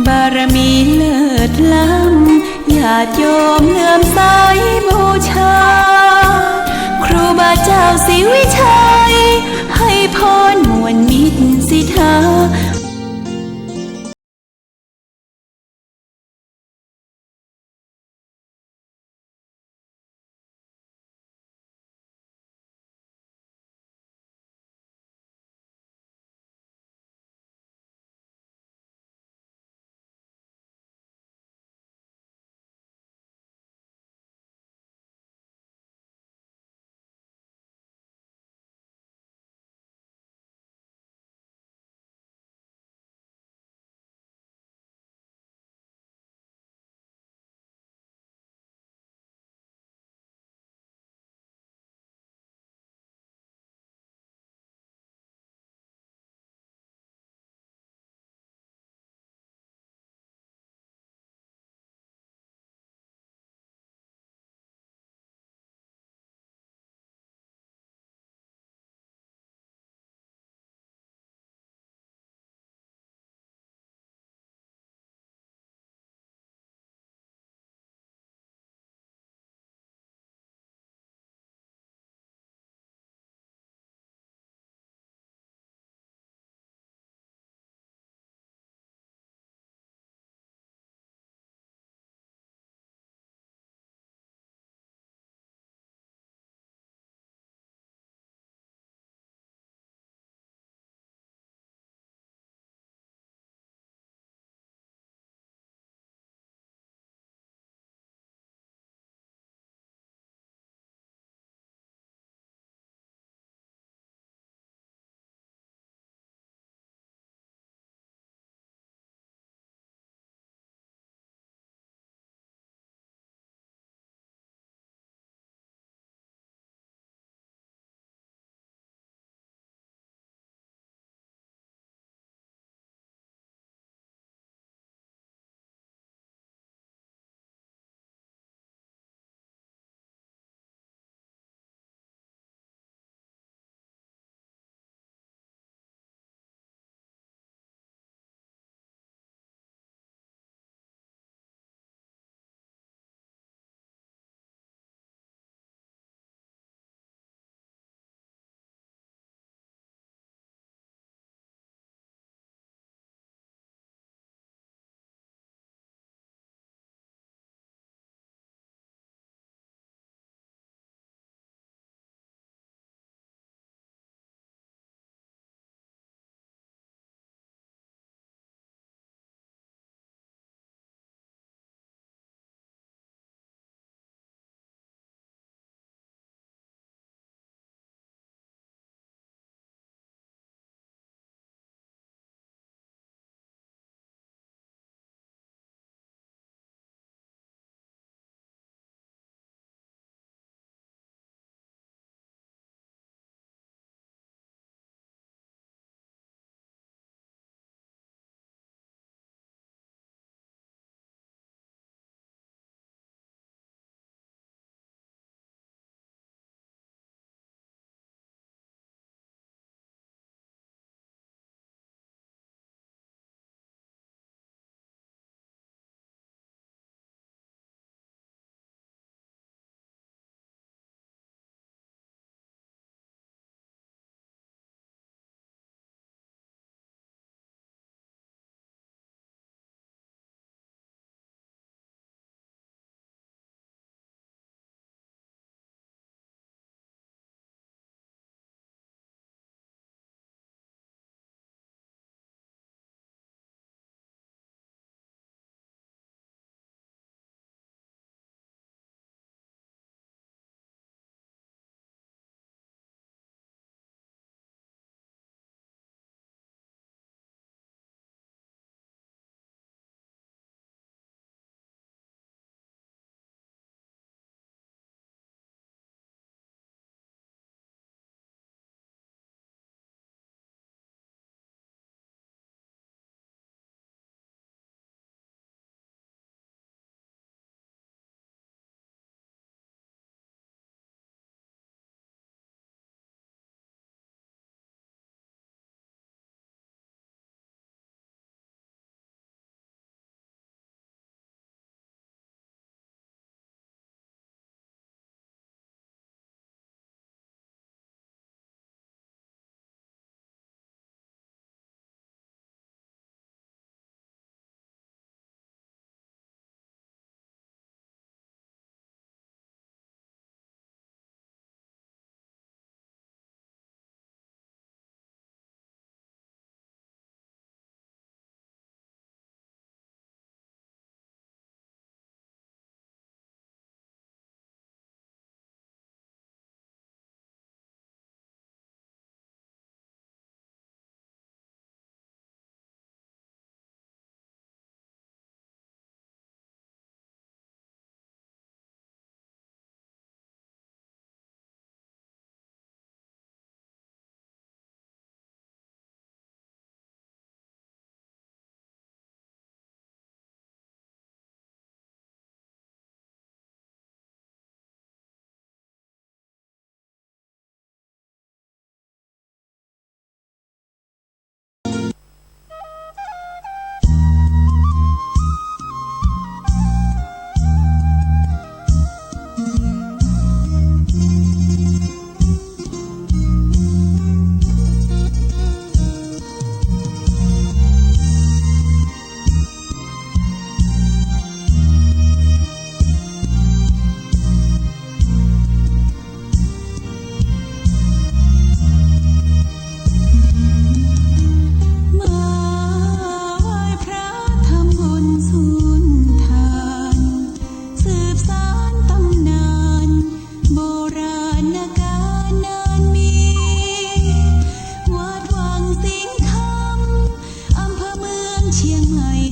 บารมีเลิศล้ำญาติโยมเลื่อมใสบูชาครูบาเจ้าศรีวิชัยให้พรมวลมิตรสิทธา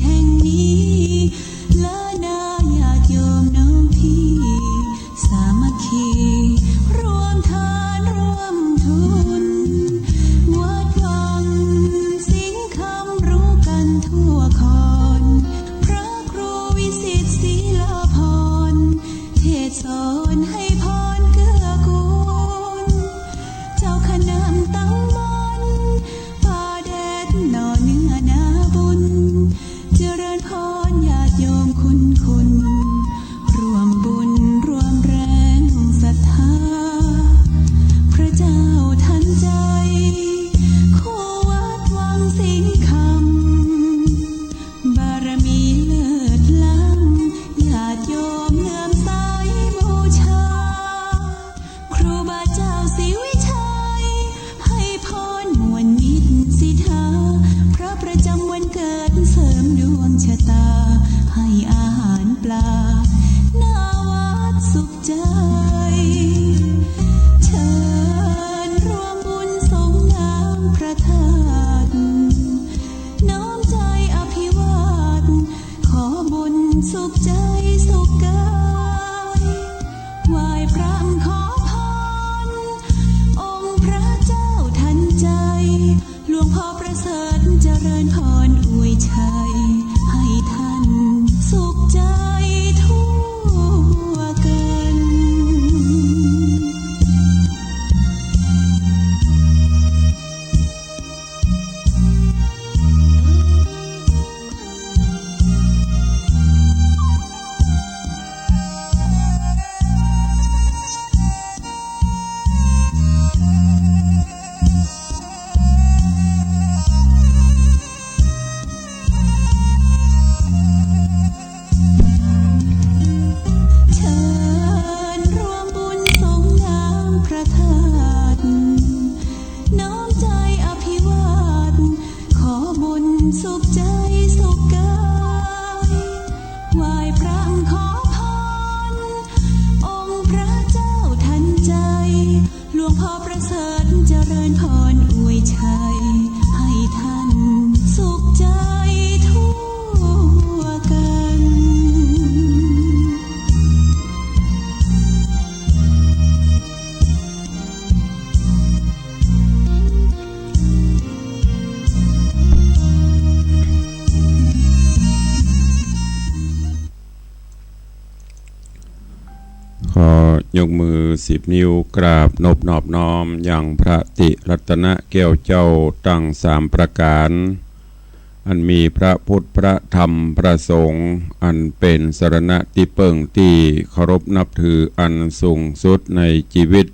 แห่งนี้ละนาญาติโยมน้องพี่สามัคคีรวมทานร่วมทุนวัดวังสิงห์คำรู้กันทั่วคอนพระครูวิสิตศรีลาภรณ์เทศสอนให้พรเกื้อกูลเจ้าคณะตั้งมันป่าแดดหน่อเนื้อนาบุญเจริญพรญาติโยมคุณร่วมบุญร่วมแรงศรัทธาพระเจ้าทันใจคู่วัดวังสิงห์คำบารมีเลิศล้ำญาติโยมเลื่อมใสบูชาครูบาเจ้าศรีวิชัยให้พรมวลมิตรสิทธาพระประจำวันเกิดเสริมดวงชะตาให้อาหารปลาหน้าวัดสุขใจเชิญรวมบุญสงน้ำพระธาตุน้อมใจอภิวาทขอบุญสุขใจสุขกายไหว้พระขอพรองค์พระเจ้าทันใจหลวงพ่อประเสริฐเจริญพรอวยชัยให้ท่านสุขใจทั่วกัน ยกมือ10 นิ้วกราบนบนอบน้อมอย่างพระติรัตนแก้วเจ้าตั้ง3 ประการอันมีพระพุทธพระธรรมพระสงฆ์อันเป็นสรณะที่เปิ่งที่เคารพนับถืออันสูงสุดในชีวิต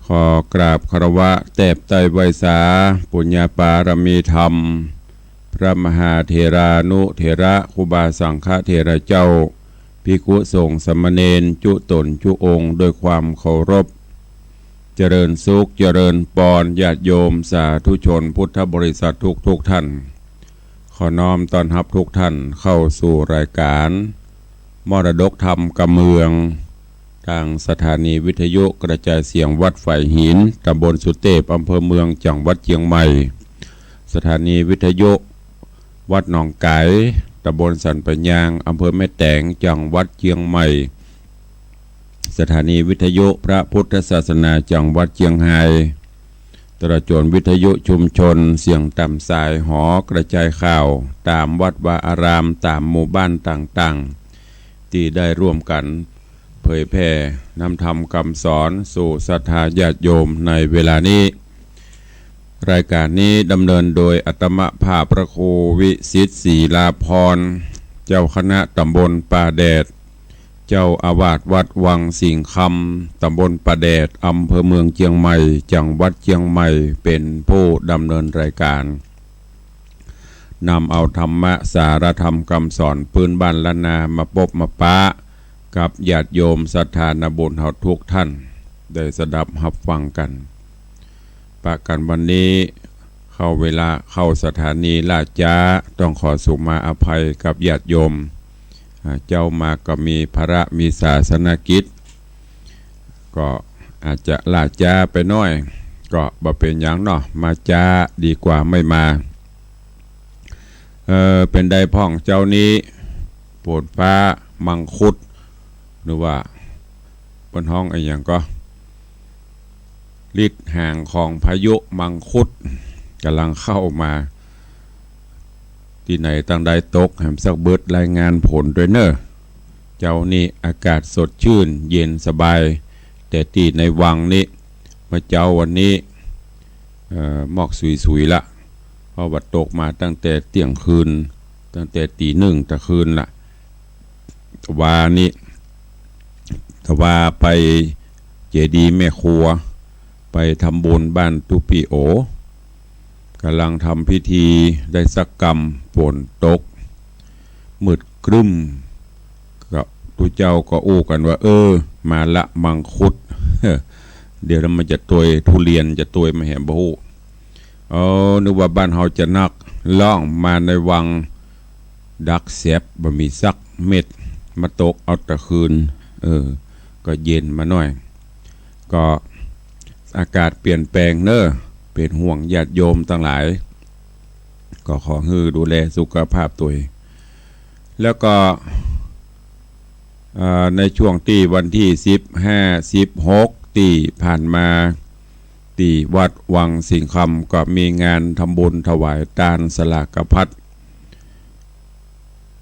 ขอกราบคารวะแตบไตรไวสาปุญญาปารมีธรรมพระมหาเถรานุเถระครูบาสังฆเถระเจ้าภิกขุสงฆ์สมณเณรจุตนจุองค์ด้วยความเคารพเจริญสุขเจริญปรญาติโยมสาธุชนพุทธบริษัททุกท่านขอน้อมต้อนรับทุกท่านเข้าสู่รายการมรดกธรรมกำเมืองทางสถานีวิทยุกระจายเสียงวัดไฝ่หินตำบลสุเทพอำเภอเมืองจังหวัดเชียงใหม่สถานีวิทยุวัดหนองไก่ตำบลสันปะยางอำเภอแม่แตงจังหวัดเชียงใหม่สถานีวิทยุพระพุทธศาสนาจังหวัดเชียงรายตระจวนวิทยุชุมชนเสียงต่ำสายหอกระจายข่าวตามวัดวาอารามตามหมู่บ้านต่างๆที่ได้ร่วมกันเผยแผ่นำธรรมคำสอนสู่ศรัทธาญาติโยมในเวลานี้รายการนี้ดำเนินโดยอัตมภาพพระครูวิสิตศรีลาภรณ์เจ้าคณะตำบลป่าแดดเจ้าอาวาสวัดวังสิงห์คำตำบลป่าแดดอำเภอเมืองเชียงใหม่จังหวัดเชียงใหม่เป็นผู้ดำเนินรายการนำเอาธรรมะสารธรรมคำสอนพื้นบ้านล้านนามาพบมาปะกับญาติโยมศรัทธาญบุญเฮาทุกท่านได้สดับรับฟังกันปะกันวันนี้เข้าเวลาเข้าสถานีลาจ้าต้องขอสุมาอภัยกับญาติโยมเจ้ามาก็มีภาระมีศาสนกิจก็อาจจะลาจ้าไปน้อยก็บ่เป็นอย่างเนาะมาจ้าดีกว่าไม่มา เป็นใดพ่องเจ้านี้โปรดฟ้ามังคุดหรือว่าบนห้องอะไรอย่างก็ลิดห่างของพายุมังคุดกำลังเข้ามาที่ไหนตั้งใดตกแหมสักเบิดรายงานผลด้วยเนอะเจ้านี่อากาศสดชื่นเย็นสบายแต่ที่ในวังนี้มาเจ้าวันนี้หมอกสุยๆละเพราะว่าตกมาตั้งแต่เที่ยงคืนตั้งแต่ตีหนึ่งตะคืนละว่านี้ถ้าว่าไปเจดีย์แม่ครัวไปทำบุญบ้านตุปีโอกำลังทำพิธีได้สักกรรมฝนตกมืดครึ้มก็ตุเจ้าก็อู้กันว่ามาละมังคุด เดี๋ยวมันจะตัวทุเรียนจะตัวมาแหมบูนึกว่าบ้านเฮาจะนักล่องมาในวังดักแสบบะมีซักเม็ดมาตกเอาตะคืนก็เย็นมาหน่อยก็อากาศเปลี่ยนแปลงเนอะเป็นห่วงญาติโยมทั้งหลายก็ขอให้ดูแลสุขภาพตัวเองแล้วก็ในช่วงที่วันที่15-16ที่ผ่านมาที่วัดวังสิงคำก็มีงานทำบุญถวายทานสลากพัด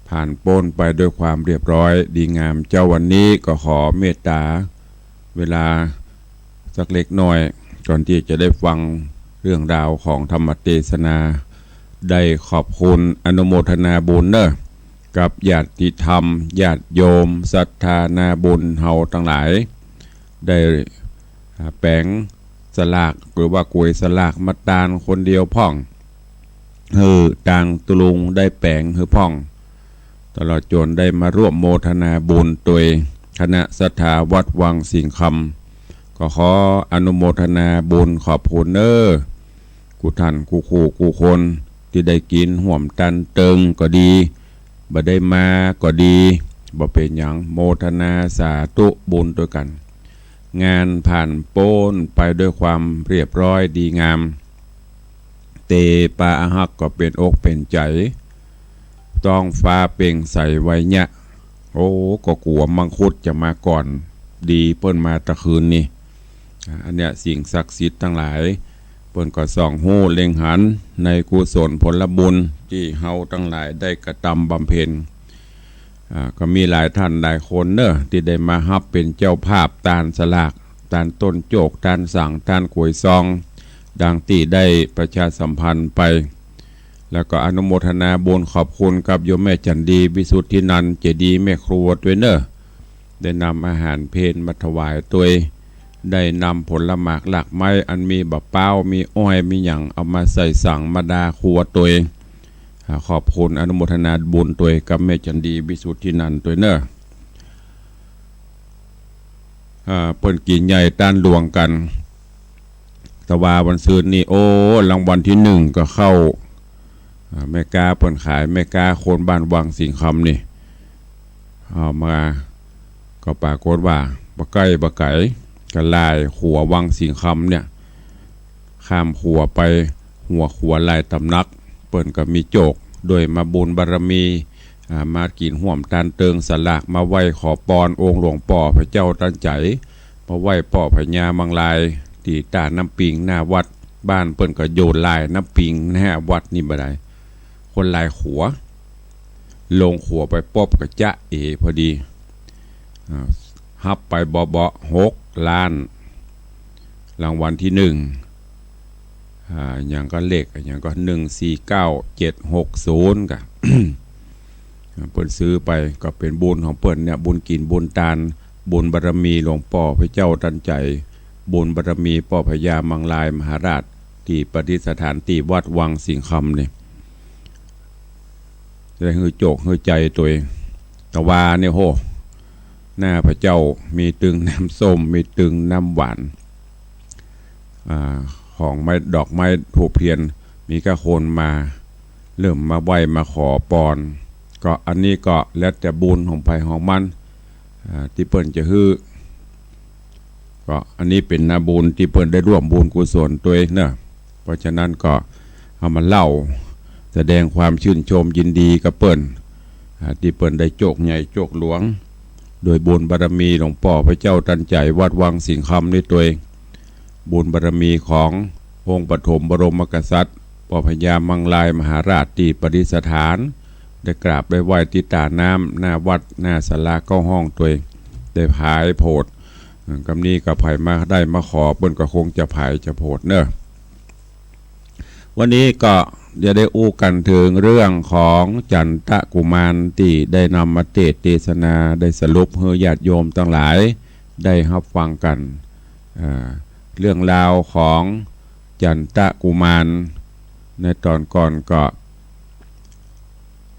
ผ่านพ้นไปด้วยความเรียบร้อยดีงามเจ้าวันนี้ก็ขอเมตตาเวลาสักเล็กน้อยก่อนที่จะได้ฟังเรื่องราวของธรรมเทศนาได้ขอบคุณอนุโมทนาบุญเนอะกับญาติธรรมญาติโยมศรัทธานาบุญเฮาทั้งหลายได้แปลงสลากหรือว่ากวยสลากมาตานคนเดียวพ่องต่างตุลุงได้แปลงพ่องตลอดจนได้มาร่วมโมทนาบุญโดยคณะศรัทธาวัดวังสิงคำก็ขออนุโมทนาบุญขอบคุณกูท่านกูคู่กูคนที่ได้กินห่วมตันเติงก็ดีบ่ได้มาก็ดีบ่เป็นหยังโมทนาสาธุบุญด้วยกันงานผ่านพ้นไปด้วยความเรียบร้อยดีงามเตปาอาหักก็เป็นอกเป็นใจต้องฟ้าเป่งใสไว้เนี่ยก็กลัวมังคุดจะมาก่อนดีเปิ้นมาตะคืนนี่อันเนี้ยสิ่งศักดิ์สิทธิ์ทั้งหลายเปิ้นก็ส่องหู้เล็งหันในกุศลผลบุญที่เฮาทั้งหลายได้กระทำบำเพ็ญก็มีหลายท่านหลายคนที่ได้มาฮับเป็นเจ้าภาพตานสลากตานต้นโจกตานสั่งตานกวยซองดังที่ได้ประชาสัมพันธ์ไปแล้วก็อนุโมทนาบุญขอบคุณกับโยมแม่จันดีวิสุทธินันท์เจดีย์แม่ครัวด้วยได้นำอาหารเพลมาถวายตัวได้นำผลหมากหลากไม้อันมีบะเป้ามีอ้อยมีหยังเอามาใส่สั่งมาดาครัวตัวขอบคุณอนุโมทนาบุญตัวกับแม่จันดีวิสุทธินันท์ตัวเปิ้นกินใหญ่ต้านหลวงกันตะวาวันซืนนี่รางวัลที่1ก็เข้าแม่กาเปิ้นขายแม่กาโคนบ้านวังสิงคำนี่เอามาก็ปรากฏว่าบะไก่บะไก่กระลายขัววังสิงคำเนี่ยข้ามขัวไปหัวขัวลายตำนักเปิ้นก็มีโจกโดยมาบุญบารมีมากินห่วมตันเติงสลากมาไหว้ขอปอนองค์หลวงป่อพระเจ้าตั้งใจมาไหว้ป่อพญามังลายที่ตาน้ำปิงหน้าวัดบ้านเปิ้นก็โยนลายน้ำปิงหน้าวัดนี่บ่ได้คนลายขัวลงขัวไปป๊อบกับจ๊ะพอดีฮับไปเบาๆ6 ล้านรางวัลที่1อย่างก็เลขอย่างก็149760กับ เปิ้นซื้อไปก็เป็นบุญของเปิ้นเนี่ยบุญกินบุญทานบุญบารมีหลวงป่อพระเจ้าทันใจบุญบารมีป่อพญามังลายมหาราชที่ประดิษฐานที่วัดวังสิงคำนี่ได้หือโจกหือใจตัวเองตะวาเนี่ยหน้าพระเจ้ามีตึงน้ำส้มมีตึงน้ำหวานของไม้ดอกไม้ถูกเพียนมีกระโคนมาเริ่มมาไหวมาขอปอนก็อันนี้ก็แล้วแต่บุญของไผ่ของมันที่เปิ้นจะฮื้อก็อันนี้เป็นนาบุญที่เปิ้นได้ร่วมบุญกุศลตัวเองเพราะฉะนั้นก็เอามาเล่า แสดงความชื่นชมยินดีกับเปิ้นที่เปิ้นได้โจกใหญ่โจกหลวงโดยบุญบารมีหลวงพ่อพระเจ้าตันใจวัดวังสิงห์คำด้วยตัวเองบุญบารมีขององค์ปฐมบรมกษัตริย์ป่อพญามังลายมหาราชที่ประดิษฐานได้กราบได้ไหว้ที่ตาน้ำหน้าวัดหน้าศาลาเก้าห้องตัวเองได้ผายโพดกำนี้กับไผ่มาได้มาขอเปิ้นก็คงจะผายจะโพดเนอะวันนี้ก็จะได้อู้กันถึงเรื่องของจันทกุมารที่ได้นำมาเทศนาได้สรุปให้ญาติโยมทั้งหลายได้รับฟังกันเรื่องราวของจันทกุมารในตอนก่อนก็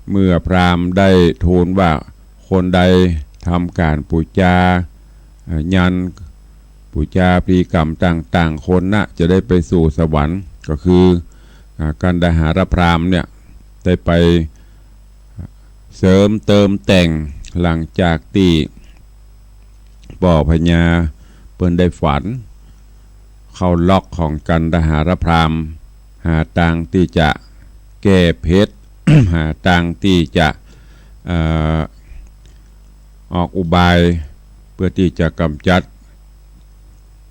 เมื่อพราหมณ์ได้ทูลว่าคนใดทำการปูจายันปูจาพฤติกรรมต่างๆคนน่ะจะได้ไปสู่สวรรค์ก็คือกันดหารพราหมณ์เนี่ยได้ไปเสริมเติมแต่งหลังจากที่ป่อพญาเปิ้นได้ฝันเข้าล็อกของกันดหารพราหมณ์หาทางที่จะแก้เพชร หาทางที่จะออกอุบายเพื่อที่จะกำจัด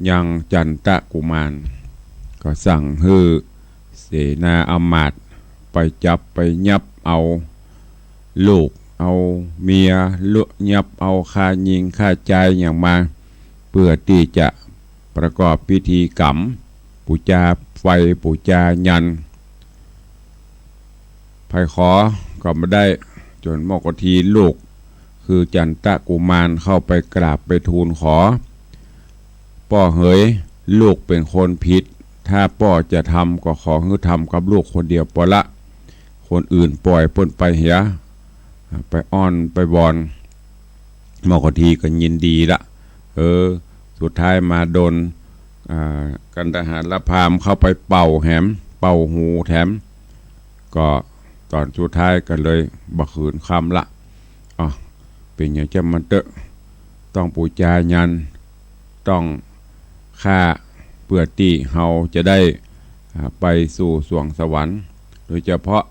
ยังจันทกุมารก็สั่งให้เสนาอมาตย์ไปจับไปยับเอาลูกเอาเมียยับเอาค่ายิงค่าใจอย่างมาเพื่อที่จะประกอบพิธีกรรมปูจาไฟปูจายันไผ่ขอก็ไม่ได้จนมอกทีลูกคือจันทกุมารเข้าไปกราบไปทูลขอป้อเหยลูกเป็นคนผิดถ้าป้อจะทำก็ขอให้ทำกับลูกคนเดียวปละคนอื่นปล่อยพ้นไปเหียไปอ้อนไปบอนมอกทีก็ยินดีละสุดท้ายมาโดนกันทหารละพามเข้าไปเป่าแหมเป่าหูแถมก็ตอนสุดท้ายกันเลยบักขืนคำละเป็นอย่างจะมันเตอะต้องปูจายันต้องฆ่าเพื่อที่เฮาจะได้ไปสู่สวงสวรรค์โดยเฉพาะ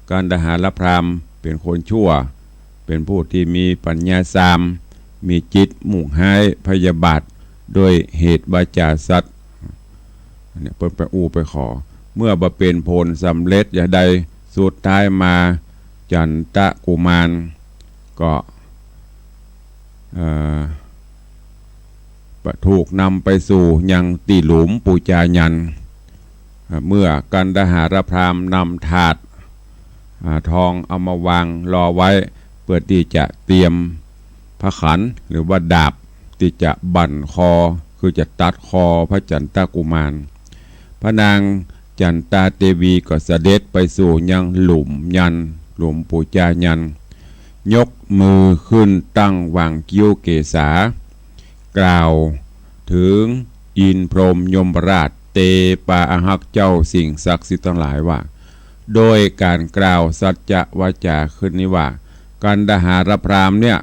การทหารพราหมณ์เป็นคนชั่วเป็นผู้ที่มีปัญญาสามมีจิตมุ่งให้พยาบาทโดยเหตุวาจาสัตว์เนี่ยเปิ้นไปไปขอเมื่อบำเพ็ญผลสำเร็จอย่างใดสุดท้ายมาจันทกุมารก็ถูกนำไปสู่ยังตีหลุมปูจายันเมื่อกันดหารพราหมณ์นำถาดทองเอามาวางรอไว้เพื่อที่จะเตรียมพระขันหรือว่าดาบที่จะบั่นคอคือจะตัดคอพระจันทกุมารพระนางจันตาเทวีก็เสด็จไปสู่ยังหลุมยันหลุมปูจายันยกมือขึ้นตั้งวางกิ้วเกษากล่าวถึงอินพรหมยมราชเตปาอาหักเจ้าสิ่งศักดิ์สิทธิ์ทั้งหลายว่าโดยการกล่าวสัจจะวาจาขึ้นนี้ว่ากันดหารพราหมณ์เนี่ย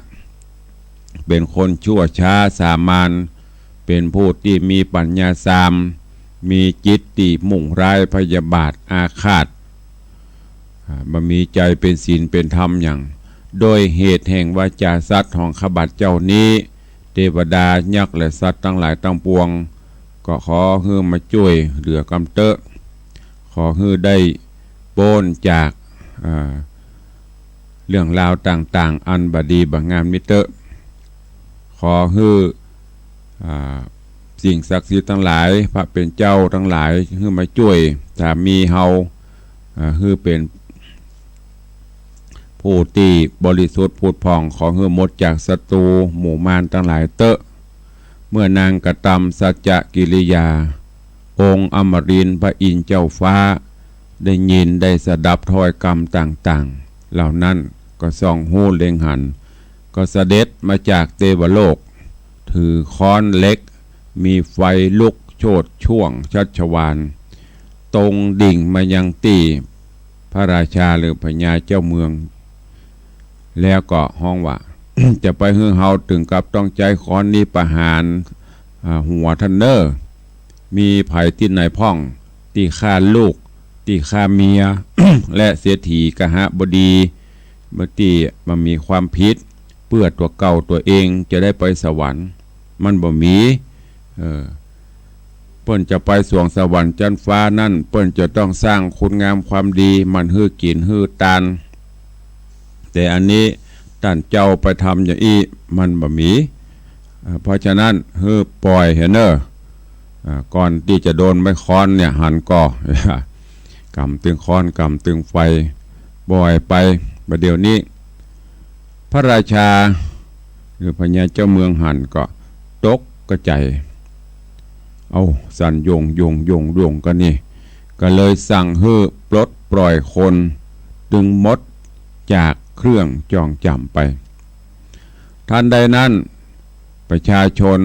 เป็นคนชั่วช้าสามานเป็นผู้ที่มีปัญญาสามมีจิตติมุ่งร้ายพยาบาทอาฆาตบ่มีใจเป็นศีลเป็นธรรมอย่างโดยเหตุแห่งวาจาสัตว์ของขบัดเจ้านี้เทวดายักษ์และสัตว์ทั้งหลายทั้งปวงก็ขอให้มาช่วยเหลือกำเตอะขอให้ได้โป้นจากเรื่องราวต่างๆอันบดีบงามมิเตอร์ขอให้สิ่งศักดิ์สิทธิ์ทั้งหลายพระเป็นเจ้าทั้งหลายให้มาช่วยถ้ามีเฮาให้เป็นผู้ที่บริสุทธิ์ผุดผ่องขอให้หมดจากศัตรูหมู่มารทั้งหลายเตอะเมื่อนางกระทำสัจจกิริยาองค์อมรินทร์พระอินทร์เจ้าฟ้าได้ยินได้สดับถ้อยกรรมต่างๆเหล่านั้นก็ส่องหูเล็งหันก็เสด็จมาจากเทวโลกถือค้อนเล็กมีไฟลุกโชดช่วงชัชวาลตรงดิ่งมายังตีพระราชาหรือพญาเจ้าเมืองแล้วก็ห้องว่า จะไปฮือเฮาถึงกับต้องใจค้อนนี้ประหารหัวท่านเนอร์มีไผ่ที่ไหนพ่องที่ฆ่าลูก ตีฆ่าเมีย และเสียถีกหบดีเมื่อตีมันมีความผิดเพื่อตัวเก่าตัวเองจะได้ไปสวรรค์มันบ่มีเปิ้นจะไปสวงสวรรค์จันฟ้านั่นเปิ้นจะต้องสร้างคุณงามความดีมันฮื้อกินฮื้อตานแต่อันนี้ท่านเจ้าไปทำอย่างอี้มันบ่มีเพราะฉะนั้นฮื้อปล่อยเห็นเนอะก่อนที่จะโดนไม้ค้อนเนี่ยหันก่อกำตึงค้อนกำตึงไฟบ่อยไปประเดี๋ยวนี้พระราชาหรือพญาเจ้าเมืองหันก็ตกกระใจเอาสั่นโยงกันนี่ก็เลยสั่งให้ปลดปล่อยคนดึงมดจากเครื่องจองจำไปทันใดนั้นประชาชน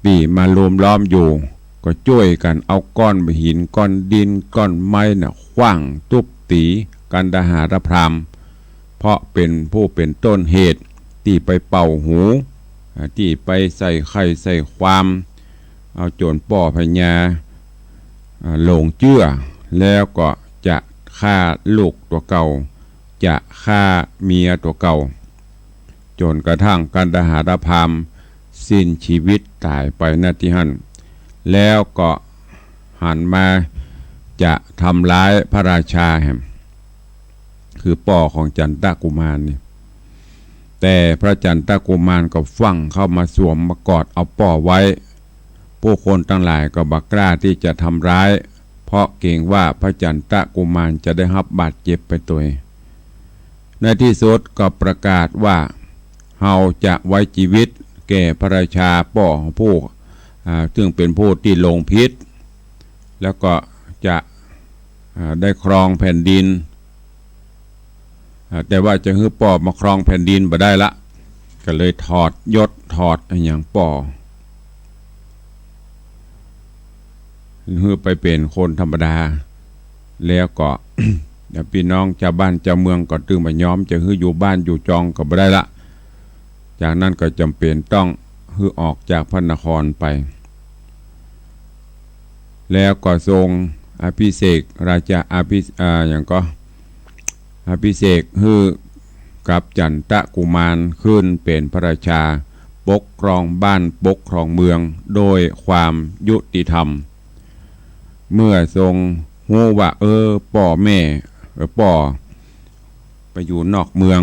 ปีมารวมล้อมอยู่ก็ช่วยกันเอาก้อนหินก้อนดินก้อนไม้น่ะขว้างทุบตีกันดหารพรามเพราะเป็นผู้เป็นต้นเหตุที่ไปเป่าหูที่ไปใส่ไข่ใส่ความเอาโจรป่อพญาหลงเชื่อแล้วก็จะฆ่าลูกตัวเก่าจะฆ่าเมียตัวเก่าจนกระทั่งกันดหารพรามสิ้นชีวิตตายไปณที่หันแล้วก็หันมาจะทำร้ายพระราชาแห่งคือป่อของจันทกุมารนี่แต่พระจันทกุมารก็ฟังเข้ามาสวมมากอดเอาป่อไว้ผู้คนทั้งหลายก็บักกล้าที่จะทำร้ายเพราะเกรงว่าพระจันทกุมารจะได้รับบาดเจ็บไปตัวในที่สุดก็ประกาศว่าเฮาจะไว้ชีวิตแก่พระราชาป่อของผู้ซึ่งเป็นผู้ที่ลงพิษแล้วก็จะได้ครองแผ่นดินแต่ว่าจะฮื้อป่อมาครองแผ่นดินบ่ได้ละก็เลยถอดยศถอดอย่างป่อฮื้อไปเป็นคนธรรมดาแล้วก็ พี่น้องชาวบ้านชาวเมืองก็ตึงมาย้อมจะฮื้ออยู่บ้านอยู่จองก็บ่ได้ละจากนั้นก็จำเป็นต้องฮื้อออกจากพระนครไปแล้วก็ทรงอภิเษกราชาอย่างก็อภิเษกฮื้อกับจันทกุมารขึ้นเป็นพระราชาปกครองบ้านปกครองเมืองโดยความยุติธรรมเมื่อทรงฮู้ว่าป่อแม่ป่อไปอยู่นอกเมือง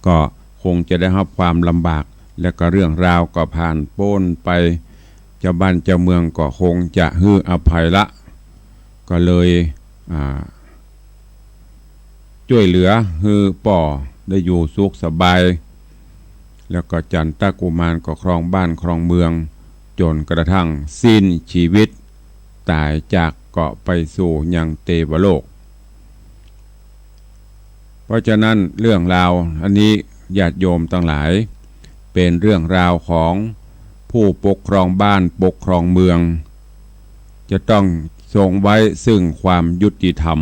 ก็คงจะได้รับความลำบากและก็เรื่องราวก็ผ่านพ้นไปเจ้าบ้านเจ้าเมืองก็คงจะฮื้ออภัยละก็เลยช่วยเหลือฮื้อป่อได้อยู่สุขสบายแล้วก็จันทกุมารก็ครองบ้านครองเมืองจนกระทั่งสิ้นชีวิตตายจากเกาะไปสู่ยังเทวโลกเพราะฉะนั้นเรื่องราวอันนี้ญาติโยมทั้งหลายเป็นเรื่องราวของผู้ปกครองบ้านปกครองเมืองจะต้องทรงไว้ซึ่งความยุติธรรม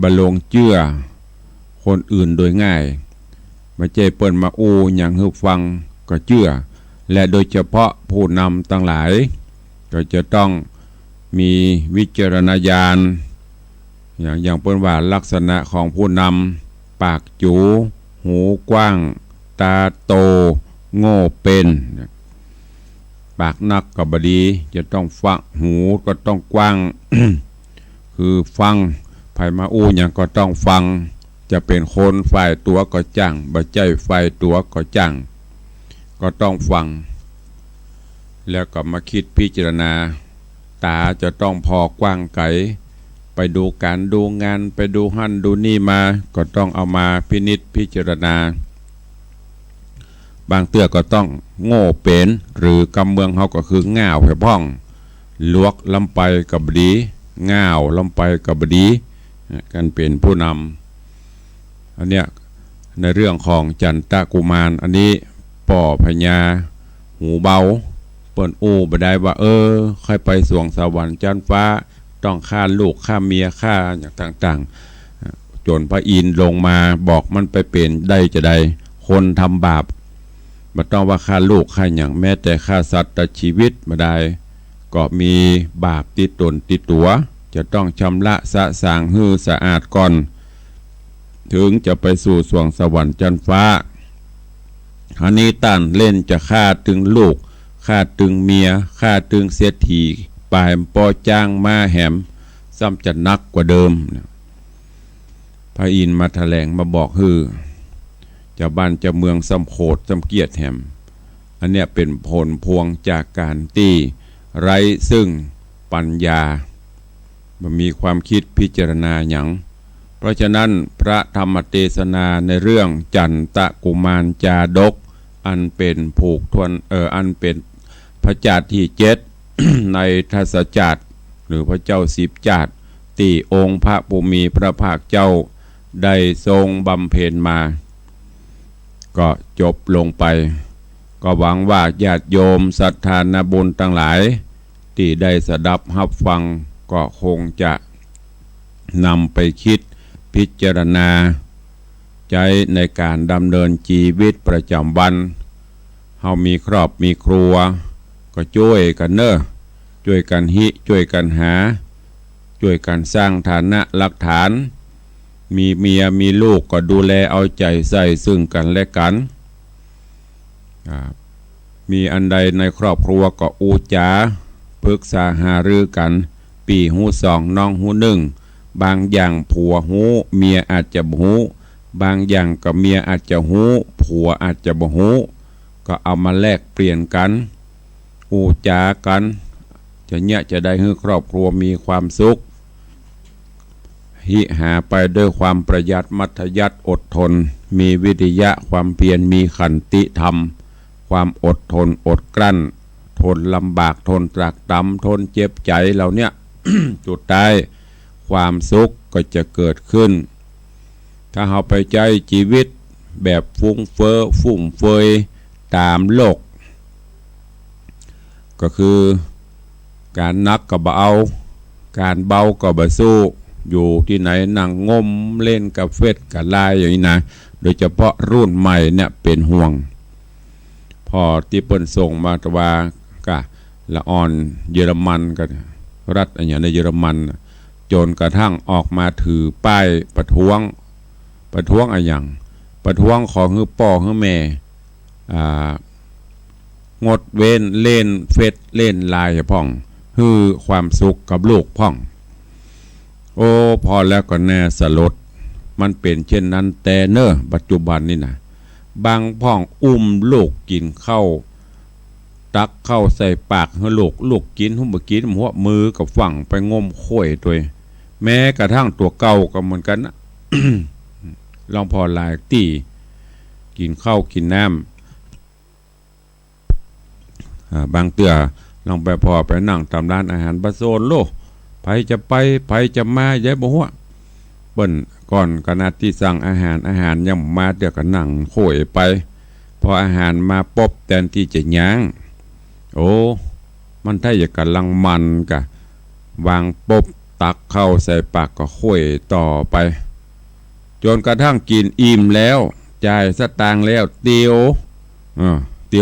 บรรลงเชื่อคนอื่นโดยง่ายไม่ใช่เปิ่นมาอูอย่างฮึฟังก็เชื่อและโดยเฉพาะผู้นำทั้งหลายก็จะต้องมีวิจารณญาณอย่างเปิ่นว่าลักษณะของผู้นำปากจูหูกว้างตาโตโง่เป็นปากนักกับบดีจะต้องฟังหูก็ต้องกว้าง คือฟังไผมาอู้อย่างก็ต้องฟังจะเป็นคนฝ่ายตัวก็จังบ่ใจฝ่ายตัวก็จังก็ต้องฟังแล้วก็มาคิดพิจารณาตาจะต้องพอกว้างไกลไปดูการดูงานไปดูหั่นดูนี่มาก็ต้องเอามาพินิจพิจารณาบางเตื้อก็ต้องโง่เป็นหรือกำเมืองเขาก็คือง่าวไปพ้องลวกลำไปกับบดีง่าวลำไปกับบดีกันเป็นผู้นำอันเนี้ยในเรื่องของจันทกุมารอันนี้ป่อพญาหูเบาเปิ้นอู้บ่ได้ว่าค่อยไปสวงสวรรค์จันฟ้าต้องฆ่าลูกฆ่าเมียฆ่าอย่างต่างๆจนพระอินทร์ลงมาบอกมันไปเป็นได้จะได้คนทำบาปบ่ต้องว่าฆ่าลูกฆ่าอย่างแม้แต่ฆ่าสัตว์ตัดชีวิตมาได้ ก็มีบาปติดตนติดตัวจะต้องชำระสะสางหื้อสะอาดก่อนถึงจะไปสู่สวงสวรรค์จันฟ้าอันนี้ต้านเล่นจะฆ่าตึงลูกฆ่าตึงเมียฆ่าตึงเสียทีปลายปอจ้างมาแหมซ้ำจะนักกว่าเดิมพระอินทร์มาแถลงมาบอกฮือจะบ้านจะเมืองซ้ำโขดซ้ำเกียรติแหมอันเนี้ยเป็นผลพวงจากการตีไร้ซึ่งปัญญามันมีความคิดพิจารณาอย่างเพราะฉะนั้นพระธรรมเทศนาในเรื่องจันตะกุมารจาดกอันเป็นผูกทวนอันเป็นพระจาตุที่7 ในทศจาตุหรือพระเจ้า10จาตุที่องค์พระผู้มีพระภาคเจ้าได้ทรงบำเพ็ญมาก็จบลงไปก็หวังว่าญาติโยมศรัทธาญบุญทั้งหลายที่ได้สดับรับฟังก็คงจะนำไปคิดพิจารณาใจในการดำเนินชีวิตประจำวันเฮามีครอบมีครัวก็ช่วยกันเนอะช่วยกันช่วยกันหาช่วยกันสร้างฐานะหลักฐานมีเมียมีลูกก็ดูแลเอาใจใส่ซึ่งกันและกันมีอันใดในครอบครัวก็อูจาปรึกษาหารือกันปีหู2น้องหู1บางอย่างผัวหูเมียอาจจะบ่หูบางอย่างกับเมียอาจจะหูผัวอาจจะบ่หูก็เอามาแลกเปลี่ยนกันอูจากันจะได้ให้ครอบครัวมีความสุขหิหาไปด้วยความประหยัดมัธยัสถ์อดทนมีวิริยะความเพียรมีขันติธรรมความอดทนอดกลั้นทนลำบากทนตรากตรำทนเจ็บใจเราเนี่ย จุดท้ายความสุขก็จะเกิดขึ้นถ้าเราไปใจชีวิตแบบฟุ้งเฟ้อฟุ่มเฟือยตามโลกก็คือการนักก็บ่เอาการเบาก็บ่สู้อยู่ที่ไหนนั่งงมเล่นกับเฟซกับไลน์อย่างนี้นะโดยเฉพาะรุ่นใหม่เนี่ยเป็นห่วงพอที่เปิ้นส่งมาตะวากะละอ่อนเยอรมันกันรัฐอย่างในเยอรมันจนกระทั่งออกมาถือป้ายประท้วงอะไรอย่างประท้วงของฮือป่อฮือแม่งดเว้นเล่นเฟซเล่นไลน์พ่องฮือความสุขกับลูกพ่องโอ้พอแล้วก็แน่สลดมันเป็นเช่นนั้นแต่เนอะปัจจุบันนี่นะบางพ่องอุ้มลูกกินข้าวตักเข้าใส่ปากให้ลูกกินหุ่มกินหัวมือกับฝั่งไปงมข่วยตัวแม้กระทั่งตัวเก่าก็เหมือนกันนะ ลองพอลายตีกินข้าวกินน้ำบางเตือลองไปพอไปนั่งตามร้านอาหารบะโซนโลไผจะไปไผจะมาย้ายบ่หัวเปิ้นก่อนขณะที่สั่งอาหารยังมาเดี๋ยวก็นั่งโข่ยไปพออาหารมาป๊บแทนที่จะย่างโอ้มันถ้าอยากกำลังมันกะวางป๊บตักเข้าใส่ปากก็ข่วยต่อไปจนกระทั่งกินอิ่มแล้วจ่ายสตางค์แล้วเตีย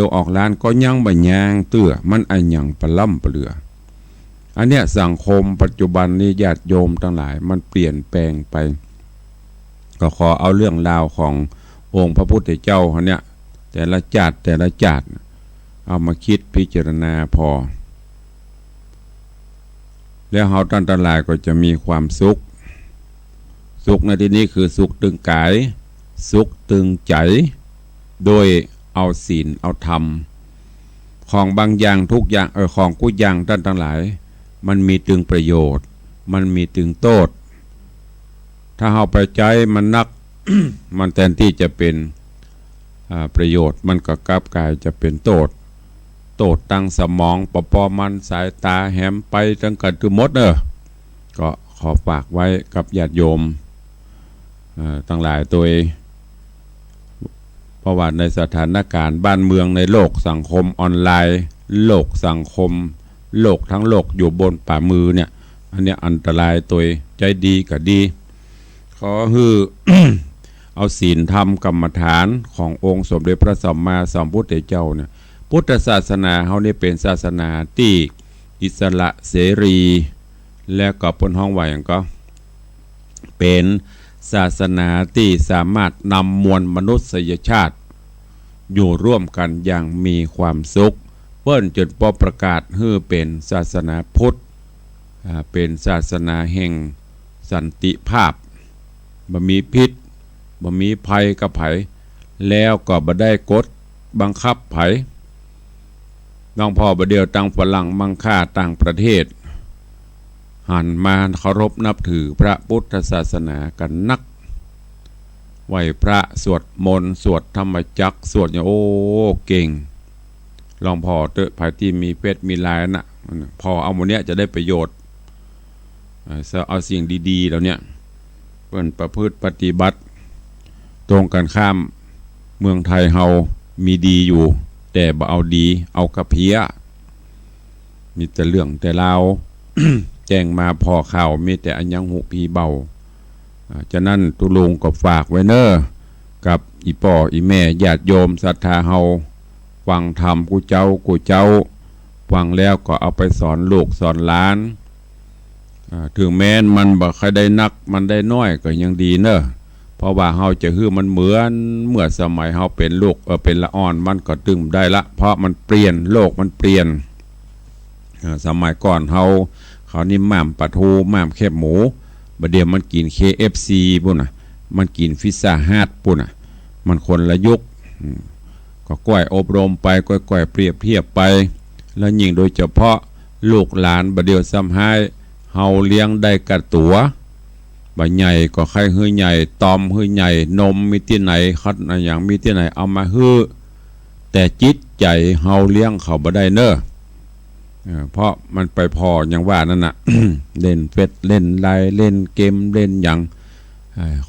วออกร้านก็ยังบ่ย่างเตื้อมันอันหยังปะล่ำปะเหลืออันเนี้ยสังคมปัจจุบันนี้ญาติโยมทั้งหลายมันเปลี่ยนแปลงไปก็ขอเอาเรื่องราวขององค์พระพุทธเจ้าเนี่ยแต่ละจาติเอามาคิดพิจารณาพอแล้วเฮาท่านทั้งหลายก็จะมีความสุขในที่นี้คือสุขตึงกายสุขตึงใจโดยเอาศีลเอาธรรมของบางอย่างทุกอย่างของกุอย่างท่านทั้งหลายมันมีตึงประโยชน์มันมีตึงโทษถ้าเฮาไปใจมันนัก มันแทนที่จะเป็นประโยชน์มันก็กลับกลายจะเป็นโทษตั้งสมองปอมันสายตาแหมไปตั้งกันคือมดก็ขอฝากไว้กับญาติโยมทั้งหลายตัวเพราะว่าในสถานการณ์บ้านเมืองในโลกสังคมออนไลน์โลกสังคมโลกทั้งโลกอยู่บนฝ่ามือเนี่ยอันนี้อันตรายตัวใจดีก็ดีขอฮือ เอาศีลธรรมกรรมฐานขององค์สมเด็จพระสัมมาสัมพุทธเจ้าเนี่ยพุทธศาสนาเฮานี่เป็นศาสนาที่ อิสระเสรีและก็ปนห้องไว้อย่างก็เป็นศาสนาที่สามารถนำมวลมนุษยชาติอยู่ร่วมกันอย่างมีความสุขเปิ้นจนประกาศให้เป็นศาสนาพุทธเป็นศาสนาแห่งสันติภาพบ่มีพิษบ่มีภัยกับไผแล้วก็บ่ได้กดบังคับไผน้องพ่อบ่เดียวตั้งฝรั่งมังค่าต่างประเทศหันมาเคารพนับถือพระพุทธศาสนากันนักไหวพระสวดมนต์สวดธรรมจักรสวดอย่างโอ้เก่งลองพอเตอะภายที่มีเพชรมีลายนะพอเอาหมดเนี้ยจะได้ประโยชน์เอาสิ่งดีๆแล้วเนี่ยเปิ้นประพฤติปฏิบัติตรงกันข้ามเมืองไทยเฮามีดีอยู่แต่บ่เอาดีเอากระเพี้ยมีแต่เรื่องแต่ราว แจ้งมาพอข่าวมีแต่อันยังหุพีเบาฉะนั้นตุลุงก็ฝากไว้เนอกับอีป่ออีแม่ญาติโยมศรัทธาเฮาฟังธรรมกูเจ้าฟังแล้วก็เอาไปสอนลูกสอนหลานถึงแม้นมันบ่ค่อยได้นักมันได้น้อยก็ยังดีเนอะเพราะว่าเฮาจะฮื้อมันเหมือนเมื่อสมัยเฮาเป็นลูกเป็นละอ่อนมันก็ตึงได้ละเพราะมันเปลี่ยนโลกมันเปลี่ยนสมัยก่อนเขานี่หม่ำปลาทูหม่ำแคบหมูบัดเดี๋ยวมันกิน KFC ปุ่นน่ะมันกินพิซซ่าฮัทปุ่นน่ะมันคนละยุคก็ก้อยอบรมไปก้อยเปรียบเทียบไปแล้วยิ่งโดยเฉพาะลูกหลานบัดเดี๋ยวซ้ำให้เฮาเลี้ยงได้กระตัวบ่ใหญ่ก็ไข่ฮื้อใหญ่ตอมฮื้อใหญ่นมมีที่ไหนคัดอย่างมีที่ไหนเอามาฮื้อแต่จิตใจเฮาเลี้ยงเขาบ่ได้เน้อเพราะมันไปพออย่างว่านั่นน่ะ เล่นเฟซเล่นไลน์เล่นเกมเล่นอย่าง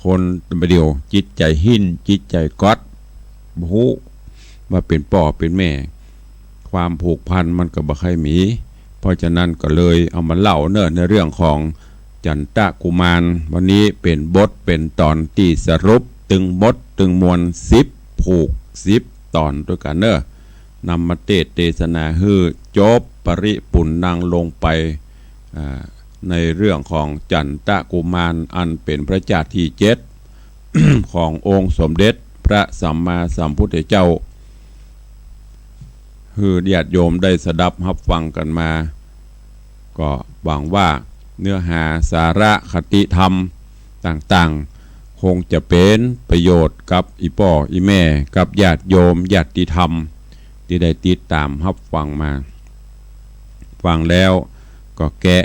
คนประเดี๋ยวจิตใจหินจิตใจก๊อดบ่ฮู้ว่าเป็นพ่อเป็นแม่ความผูกพันมันก็บ่ค่อยมีเพราะฉะนั้นก็เลยเอามาเล่าเนอะในเรื่องของจันตะกุมารวันนี้เป็นบทเป็นตอนที่สรุปตึงบทตึงมวล10ผูก10ตอนด้วยกันเนอะนำมาเทศนาฮือจบปริปุณนังลงไปในเรื่องของจันตะกุมารอันเป็นพระเจ้าที่7 ขององค์สมเด็จพระสัมมาสัมพุทธเจ้าคือญาติโยมได้สดับรับฟังกันมาก็หวังว่าเนื้อหาสาระคติธรรมต่างๆคงจะเป็นประโยชน์กับอีป่ออีแม่กับญาติโยมญาติธรรมที่ได้ติดตามรับฟังมาฟังแล้วก็แกะ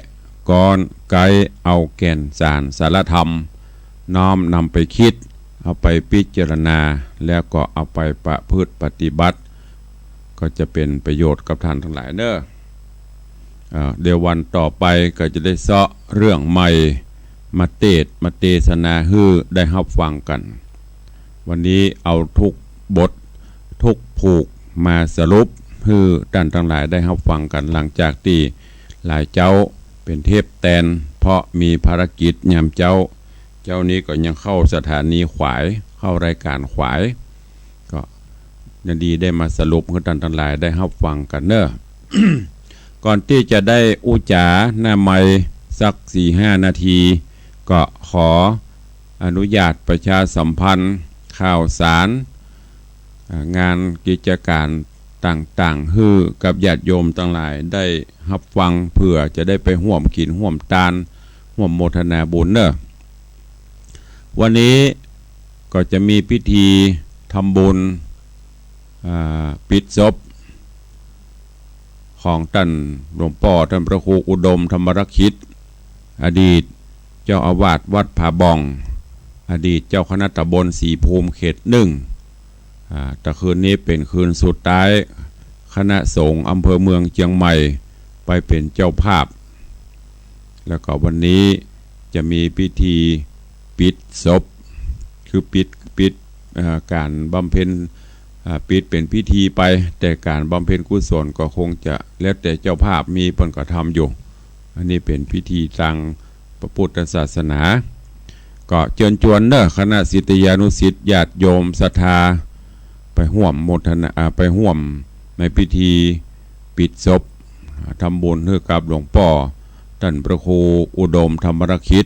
ก้อนไกเอาแก่นสารสารธรรมน้อมนำไปคิดเอาไปพิจารณาแล้วก็เอาไปประพฤติปฏิบัติก็จะเป็นประโยชน์กับท่านทั้งหลายเนอะเดี๋ยววันต่อไปก็จะได้เสาะเรื่องใหม่มาเทศนาฮื้อได้รับฟังกันวันนี้เอาทุกบททุกผูกมาสรุปฮื้อท่านทั้งหลายได้รับฟังกันหลังจากที่หลายเจ้าเป็นเทพแตนเพราะมีภารกิจยามเจ้านี้ก็ยังเข้าสถานีขวายเข้ารายการขวายก็ยันดีได้มาสรุปให้ท่านทั้งหลายได้รับฟังกันเนอะ ก่อนที่จะได้อุจาหน้าไม้สัก 4-5 นาทีก็ขออนุญาตประชาสัมพันธ์ข่าวสารงานกิจการต่างๆฮือกับญาติโยมทั้งหลายได้รับฟังเพื่อจะได้ไปร่วมกินร่วมทานร่วมโมทนาบุญเนอะวันนี้ก็จะมีพิธีทำบุญปิดศพของท่านหลวงพ่อท่านพระครูอุดมธรรมรักษิตอดีตเจ้าอาวาสวัดผาบ่องอดีตเจ้าคณะตำบลศรีภูมิเขต1แต่คืนนี้เป็นคืนสุดท้ายคณะสงฆ์อำเภอเมืองเชียงใหม่ไปเป็นเจ้าภาพแล้วก็วันนี้จะมีพิธีปิดศพคือปิดการบำเพ็ญปิดเป็นพิธีไปแต่การบำเพ็ญกุศลก็คงจะแล้วแต่เจ้าภาพมีเพิ่นก็ทำอยู่อันนี้เป็นพิธีทางพระพุทธศาสนาก็เชิญชวนเนอะคณะศิษยานุศิษย์ญาติโยมศรัทธาไปร่วมโมทนาไปร่วมในพิธีปิดศพ ทำบุญให้กับหลวงพ่อท่านพระครูอุดมธรรมรคิด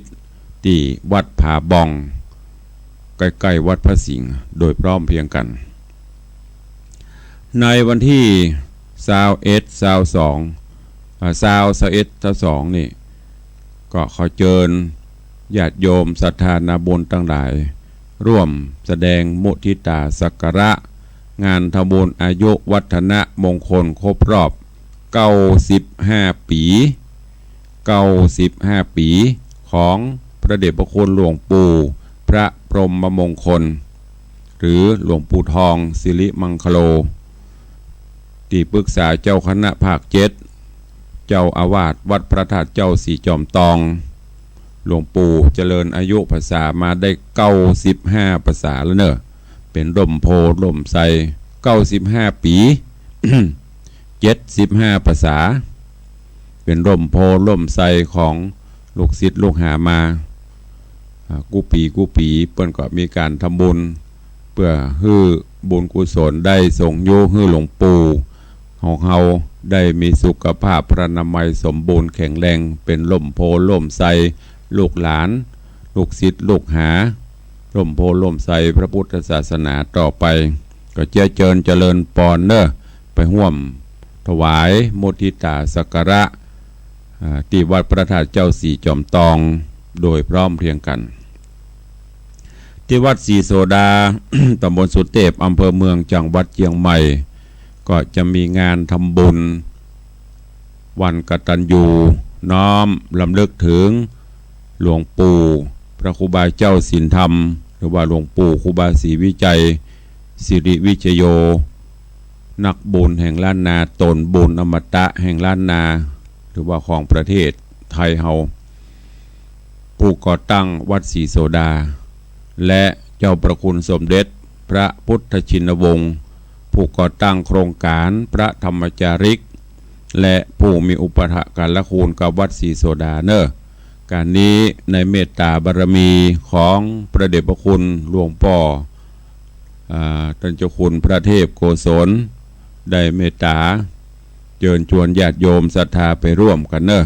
ที่วัดผาบองใกล้ๆวัดพระสิงห์โดยพร้อมเพรียงกันในวันที่21 22นี่ก็ขอเชิญญาติโยมศรัทธานาบุญทั้งหลายร่วมแสดงมุทิตาสักการะงานทำบุญอายุวัฒนมงคลครบรอบ95 ปีของพระเดชพระคุณหลวงปู่พระพรหมมงคลหรือหลวงปู่ทองสิริมังคโลที่ปรึกษาเจ้าคณะภาค7เจ้าอาวาสวัดพระธาตุเจ้าสีจอมตองหลวงปู่เจริญอายุภาษามาได้95ภาษาแล้วเนอะเป็นร่มโพร่มไทร95 ปี 75ภาษาเป็นร่มโพร่มไทรของลูกศิษย์ลูกหามากูปีเปิ้นก็มีการทำบุญเพื่อให้บุญกุศลได้ส่งโยให้หลวงปู่ของเฮาได้มีสุขภาพพรรณนามัยสมบูรณ์แข็งแรงเป็นร่มโพร่มไทรลูกหลานลูกศิษย์ลูกหาร่มโพร่มไทรพระพุทธศาสนาต่อไปก็เจริญปอนเนอไปร่วมถวายมุทิตาสักการะที่วัดพระธาตุเจ้าสีจอมตองโดยพร้อมเพรียงกันที่วัดศรีโสดา ตำบลสุเทพอำเภอเมืองจังหวัดเชียงใหม่ก็จะมีงานทำบุญวันกตัญญูน้อมลำลึกถึงหลวงปู่พระครูบาเจ้าสินธรรมหรือว่าหลวงปู่ครูบาศรีวิจัยสิริวิชโยนักบุญแห่งล้านนาตนบุญอมตะแห่งล้านนาหรือว่าของประเทศไทยเฮาผู้ก่อตั้งวัดศรีโสดาและเจ้าประคุณสมเด็จพระพุทธชินวงศ์ผู้ก่อตั้งโครงการพระธรรมจาริกและผู้มีอุปการละคุณกับวัดศรีโสดาเนอะการนี้ในเมตตาบารมีของพระเดชพระคุณหลวงพ่อท่านเจ้าคุณพระเทพโกศลได้เมตตาเชิญชวนญาติโยมศรัทธาไปร่วมกันเนอะ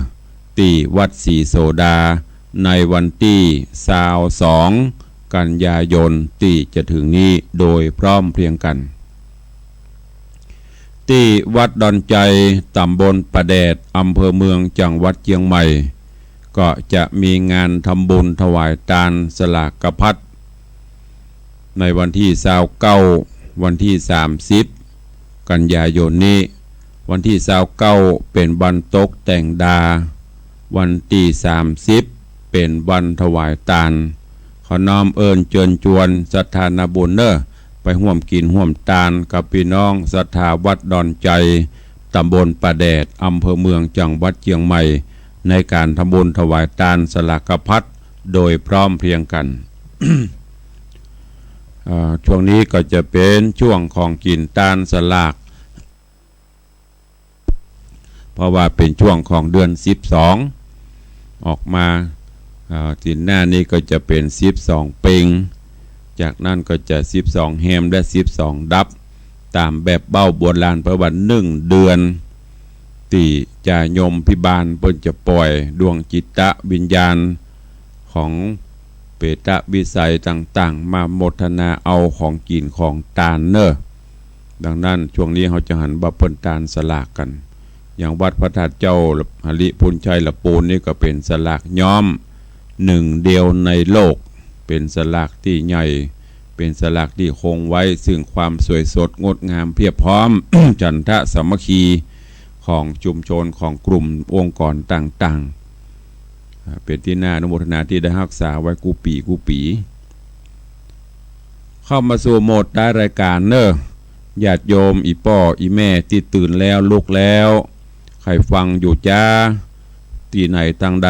ที่วัดศรีโสดาในวันที่22 กันยายนที่จะถึงนี้โดยพร้อมเพรียงกันที่วัดดอนใจตำบลประแดดอำเภอเมืองจังหวัดเชียงใหม่ก็จะมีงานทำบุญถวายทานสลากกพัดในวันที่29วันที่30กันยายนนี้วันที่29เป็นวันตกแต่งดาวันที่30เป็นวันถวายทานขอน้อมเอิญเชิญชวนศรัทธานาบุญเนอไปร่วมกินร่วมทานกับพี่น้องศรัทธาวัดดอนใจตำบลประแดดอำเภอเมืองจังหวัดเชียงใหม่ในการทำบุญถวายทานสลากพัดโดยพร้อมเพรียงกัน ช่วงนี้ก็จะเป็นช่วงของกินทานสลากเพราะว่าเป็นช่วงของเดือน12ออกมาทีหน้านี้ก็จะเป็น12เพ็งจากนั้นก็จะ12แฮมและ12ดับตามแบบเบ้าโบราณประวัติ1 เดือนที่จะยมพิบาลเพิ่นจะปล่อยดวงจิตวิญญาณของเปตวิสัยต่างๆมาโมทนาเอาของกินของทานเนอะดังนั้นช่วงนี้เขาจะหันบัพเพิ่นทานสลากกันอย่างวัดพระธาตุเจ้าหริพุนชัยละปูนนี่ก็เป็นสลากย้อม1 เดียวในโลกเป็นสลากที่ใหญ่เป็นสลากที่คงไว้ซึ่งความสวยสดงดงามเพียบพร้อม ฉันทะสามัคคีของชุมชนของกลุ่มองค์กรต่างๆเป็นที่น่าอนุโมทนาที่ได้รักษาไว้กูปีเข้ามาสู่โหมดได้รายการเนอะญาติโยมอีป่ออีแม่ที่ตื่นแล้วลุกแล้วใครฟังอยู่จ้าที่ไหนทางใด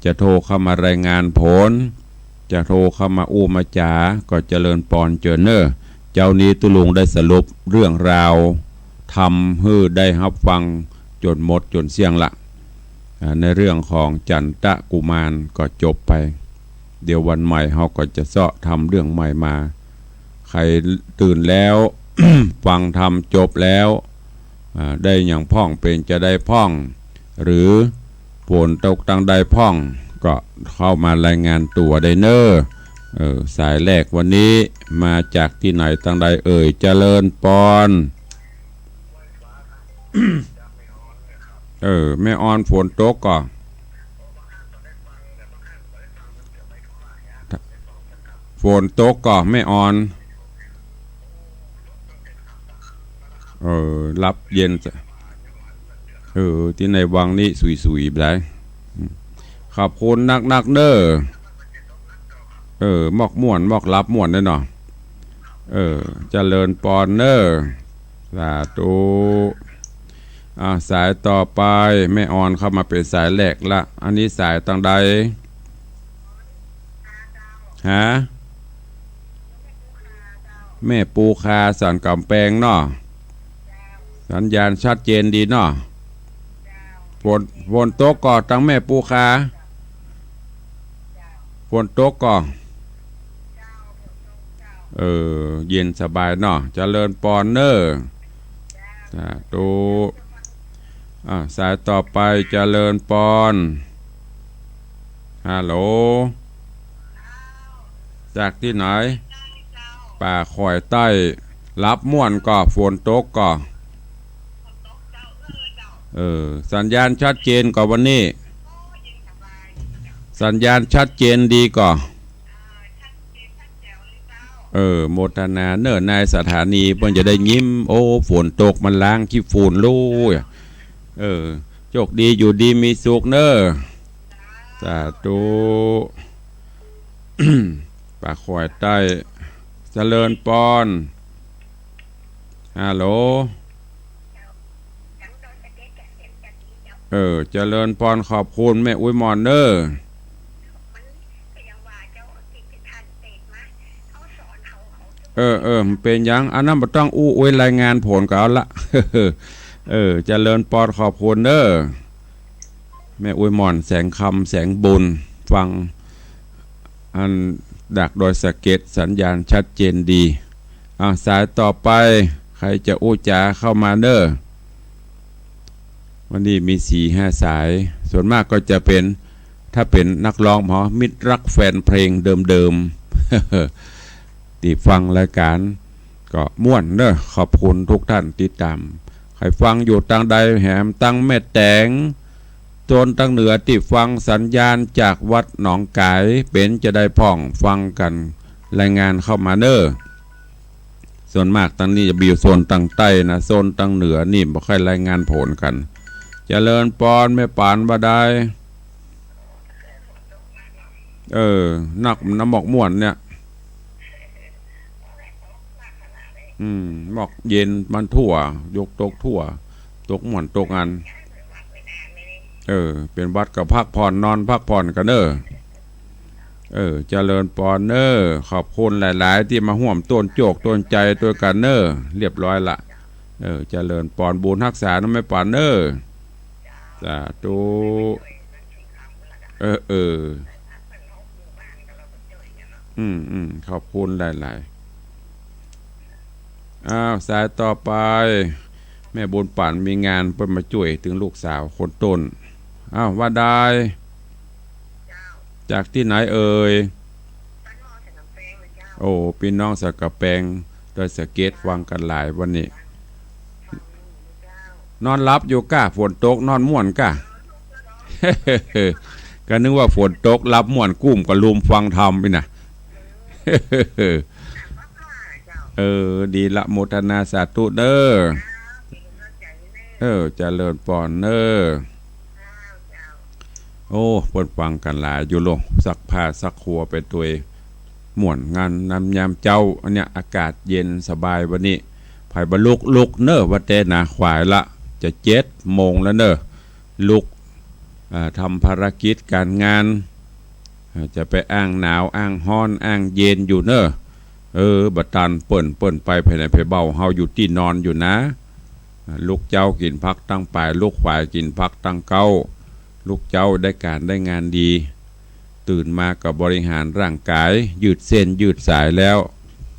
จะโทรเข้ามารายงานผลจะโทรเข้ามาอู้มาจ๋าก็เจริญปอนเจอเนอร์เจ้านี้ตุลุงได้สรุปเรื่องราวทำให้ได้รับฟังจนหมดจนเสี่ยงละในเรื่องของจันทกุมารก็จบไปเดี๋ยววันใหม่เขาก็จะเสาะทำเรื่องใหม่มาใครตื่นแล้ว ฟังทำจบแล้ว ได้อย่างพ่องเป็นจะได้พ่องหรือฝนตกตังใดพ่องก็เข้ามารายงานตัวได้เนอสายแรกวันนี้มาจากที่ไหนตังใดเจริญปอนแม่ออนฝนตกก็ฝนตกก็แม่ออนรับเย็นที่ในวังนี้สุยๆไปได้ขอบคุณนักเด้อมอกม่วนมอกรับม่วนได้เนาะเจริญปอนเนอสาธุสายต่อไปแม่ออนเข้ามาเป็นสายแรกละอันนี้สายตังใดฮะแม่ปูคาสันกำแพงเนาะสัญญาณชัดเจนดีเนาะฝนตกก่อตั้งแม่ปูคาฝนตกก่อเย็นสบายเนาะเจริญปอนเนอร์สาธุสายต่อไปเจริญปอนฮัลโหลจากที่ไหนป่าคอยใต้รับม่วนก่อฝนตกก่อสัญญาณชัดเจนกว่าวันนี้สัญญาณชัดเจนดีก่อโมทนาเนิ่นนายสถานีเพิ่นจะได้ยิ้มโอ้ฝนตกมันล้างขี้ฝุ่นลู่โชคดีอยู่ดีมีสุขเน้อสาธุป่าคอยใต้เจริญปอนฮัลโหลเจริญพรขอบคุณแม่อุ้ยมอนเนอร์เป็นยังอันนั้นบ่ต้องอู้อวยรายงานผลก็เอาละเจริญพรขอบคุณเนอร์แม่อุ้ยมอนแสงคำแสงบุญฟังอันดักโดยสะเก็ดสัญญาณชัดเจนดีสายต่อไปใครจะอู้จ๋าเข้ามาเนอร์วันนี้มี4-5สายส่วนมากก็จะเป็นถ้าเป็นนักร้องมิตรรักแฟนเพลงเดิมๆที่ฟังรายการก็ม่วนเด้อขอบคุณทุกท่านติดตามใครฟังอยู่ตั้งใดแหมตั้งแม่แตงโซนตั้งเหนือที่ฟังสัญญาณจากวัดหนองกายเป็นจะได้พ่องฟังกันรายงานเข้ามาเด้อส่วนมากตั้งนี้จะบิวโซนตั้งใต้นะโซนตั้งเหนือนี่บ่ค่อยรายงานผลกันเจริญปอนแม่ปานบ่ได้นักน้ำหมอกม่วนเนี่ยหมอกเย็นมันทั่วยกตกทั่วตกม่วนตกอันเป็นวัดกับพักผ่อนนอนพักผ่อนกันเด้อเจริญปอนเนอร์ขอบคุณหลายๆที่มาห่วมต้นโจกต้นใจตัวกันเนอร์เรียบร้อยละเจริญปอนบุญรักษาน้ำไม่ปานเนอร์สาธุขอบคุณหลายๆสายต่อไปแม่บุญป่านมีงานเพิ่นมาช่วยถึงลูกสาวคนต้นว่าได้จากที่ไหนพี่น้องสักกะแปงโดยสเก็ตฟังกันหลายวันนี้นอนรับอยู่ก้าฝนตกนอนม่วนก้า ก็นึกว่าฝนตกรับม่วนกุ้มก็ลุมฟังธรรมไปนะดีละโมทนาสาธุเด้อเจริญปอนเด้อโอ้เปิดฟังกันหลายอยู่ลงสักผ้าสักครัวไปตัวม่วนงานนำยามเจ้าอันเนี้ยอากาศเย็นสบายวันนี้ไผ่บรรลุกเนอวัดเตนะขวายละจะ7 โมงแล้วเนอลุกทำภารกิจการงานจะไปอ้างหนาวอ้างฮ้อนอ้างเย็นอยู่เนอบัดตันเปิ่นไปภายในเพเบาเฮาอยู่ที่นอนอยู่นะลูกเจ้ากินพักตั้งปลายลูกขวายกินพักตั้งเก้าลูกเจ้าได้การได้งานดีตื่นมากับบริหารร่างกายยืดเส้นยืดสายแล้ว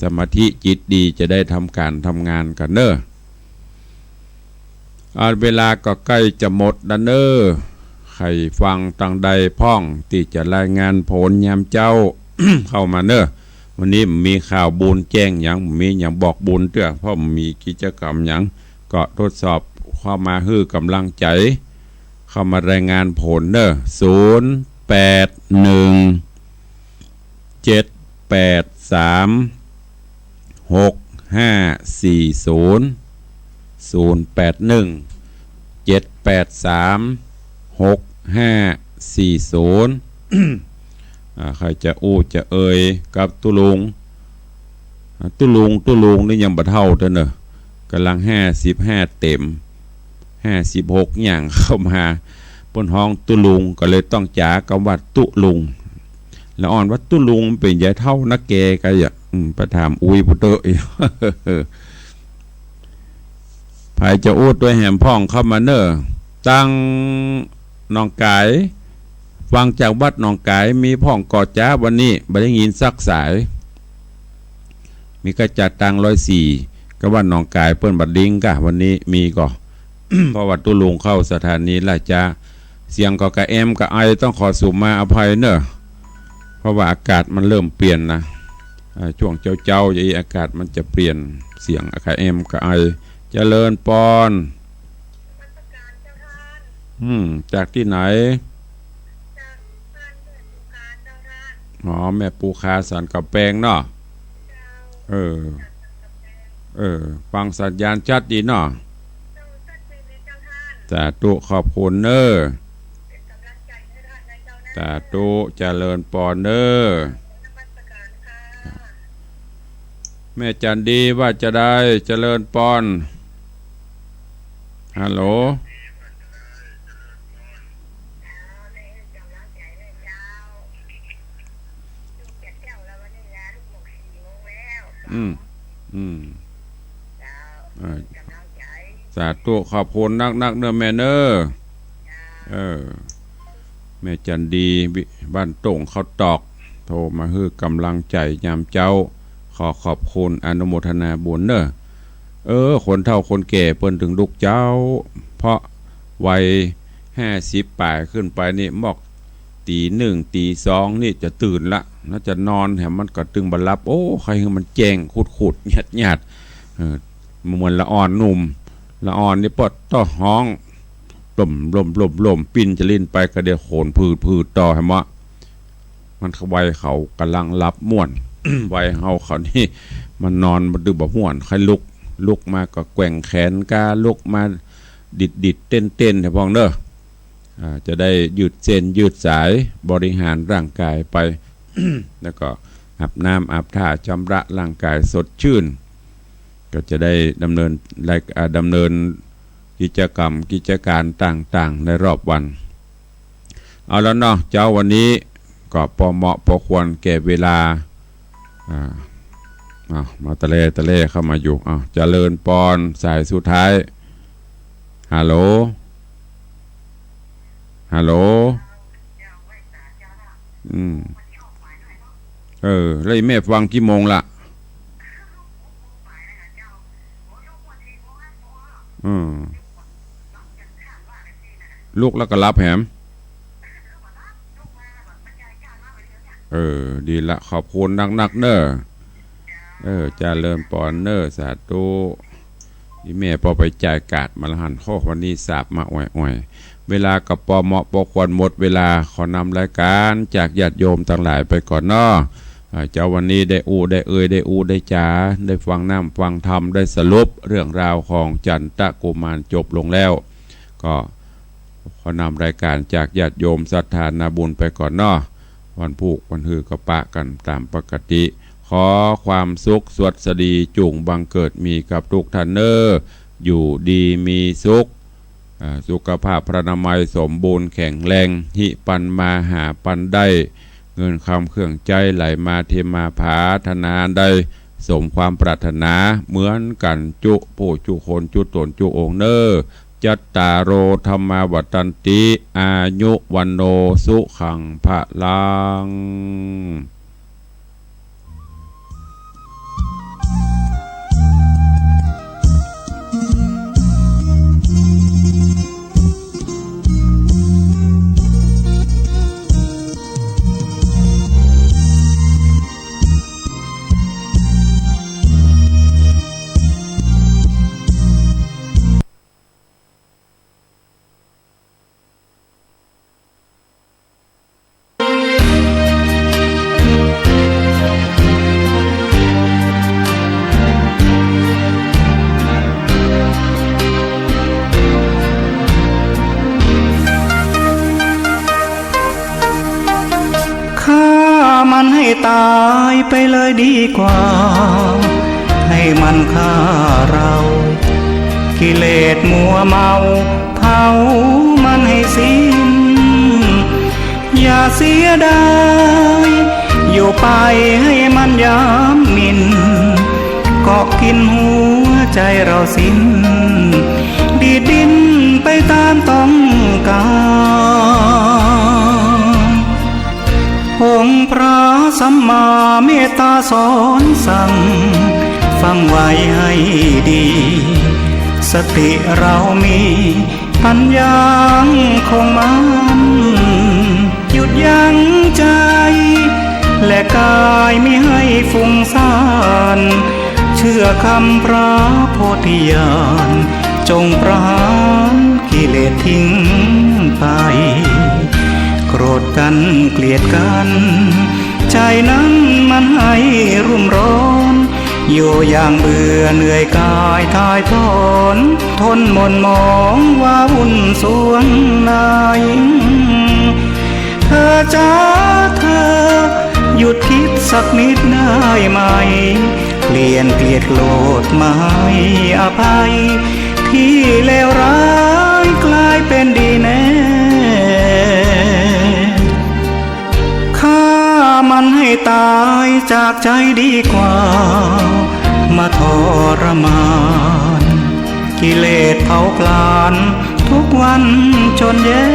สมาธิจิตดีจะได้ทำการทำงานกันเนอ เวลาก็ใกล้จะหมดดันเนอร์ใครฟังตังใดพ่องที่จะรายงานผลยามเจ้า เข้ามาเนอะวันนี้มีข่าวบุญแจ้งอย่างมีอย่างบอกบุญเตื้อเพราะมีกิจกรรมอย่างก็ทดสอบเข้ามาฮื้อกำลังใจเข้ามารายงานผลเนอะใครจะอู้จะเอ่ยกับตุลุงนี่ยังบ่เท่าเด้อเนอะกำลัง55เต็ม56อย่างเข้ามาบนห้องตุลุงก็เลยต้องจ๋ากับว่าตุลุงแล้วอ่อนว่าตุลุงเป็นใหญ่เท่านักแกก็อย่าประถามอุ้ยพุเตอร์ภายจะอู้ด้วยแหมพ่องเข้ามาเนอะตั้งน้องกายฟังจากวัดหนองกายมีพ่องกอดจ้าวันนี้บ่ได้ยินซักสายมีกระจัดตัง104ก็ว่าหนองกายเปิ้นบัดดิ้งกะวันนี้มีก็ เพราะว่าตุลุงเข้าสถานีละจ้าเสียงก็กะแอมกะไอต้องขอสุมาอภัยเนอะเพราะว่าอากาศมันเริ่มเปลี่ยนนะช่วงเจ้าอย่างอากาศมันจะเปลี่ยนเสียงกะแอมกะไอเจริญปอนจากที่ไหนอ๋อแม่ปูคาสันกับแปงเนาะฟังสัญญาณชัดดีเนาะแต่ตุขอบคุณเนอแต่ตุเจริญปอนเนอแม่จันดีว่าจะได้เจริญปอนฮัลโหลสาธุขอบคุณนักเนื้อแม่เนอแม่จันดีบ้านตงเขาตอกโทรมาฮื้อกำลังใจยามเจ้าขอบคุณอนุโมทนาบุญเนอคนเฒ่าคนแก่เปิ้นถึงลูกเจ้าเพราะวัย50ป่ายขึ้นไปนี่มอกตี1ตี2นี่จะตื่นละน่าจะนอนแถมมันก็ตึงบรรลับโอ้ใครมันแจ้งขุดหยาดเหมือนละอ่อนหนุ่มละอ่อนนี่ปอดต่อห้องลมปิ้นจะลิ้นไปกระเดียวโขนพืดต่อให้มะมันวัยเขากำลังรับม่วน วัยเขานี่มันนอนมันดื้อบ่ม่วนใครลุกมาก็แกว่งแขนกาลุกมาดิดเต้นให้พ้องเด้อจะได้ยืดเส้นยืดสายบริหารร่างกายไป แล้วก็อาบน้ำอาบท่าชำระร่างกายสดชื่นก็จะได้ดำเนินกิจกรรมกิจการต่างๆในรอบวันเอาแล้วเนาะเจ้าวันนี้ก็พอเหมาะพอควรแก่เวลามาตะเลเข้ามาอยู่เจริญปอนสายสุดท้ายฮัลโหลแล้วแม่ฟังกี่โมงละลูกแล้วก็รับแหมดีละขอบคุณนักเนอเจริญปอนเนอสาธุนี่แม่พอไปจ่ายกาดมาละหันข้อวันนี้สาบมาอ่อยเวลากับปอเหมาะปอควรหมดเวลาขอนำรายการจากญาติโยมทั้งหลายไปก่อนเนาะเจ้าวันนี้ได้ได้จ๋าได้ฟังน้ำฟังธรรมได้สรุปเรื่องราวของจันทกุมารจบลงแล้วก็ขอนำรายการจากญาติโยมศรัทธานาบุญไปก่อนเนาะวันพุธวันฮือก็ปะกันตามปกติขอความสุขสวัสดีจุ่งบังเกิดมีกับทุกท่านเนออยู่ดีมีสุขสุขภาพพระนามัยสมบูรณ์แข็งแรงหิปันมาหาปันได้เงินคำเครื่องใจไหลมาเทมาผาธนาได้สมความปรารถนาเหมือนกันจุผู้จุคนจุตนจุองเนอจัตตาโรธรรมาวัตันติอายุวันโนสุขังพะลัง มันให้ตายไปเลยดีกว่าให้มันฆ่าเรากิเลสมัวเมาเผามันให้สิ้นอย่าเสียดายอยู่ไปให้มันย้ำหมิ่นเกาะกินหัวใจเราสิ้นดีดดิ้นไปตามต้องการองค์พระสัมมาเมตตาสอนสั่งฟังไว้ให้ดีสติเรามีปัญญาคงมันหยุดยั้งใจและกายไม่ให้ฟุ้งซ่านเชื่อคำพระโพธิญาณจงประหารกิเลสทิ้งไปโกรธกันเกลียดกันใจนั้นมันให้รุ่มร้อนอยู่อย่างเบื่อเหนื่อยกายทายทอนทนหม่นหมองว่าวุ่นสวงในเธอจ้าเธอหยุดคิดสักนิดได้ไหมเปลี่ยนเกลียดโกรธมาให้อภัยที่เลวร้ายกลายเป็นดีแน่ฆ่ามันให้ตายจากใจดีกว่ามาทรมานกิเลสเผาผลาญทุกวันจนแย่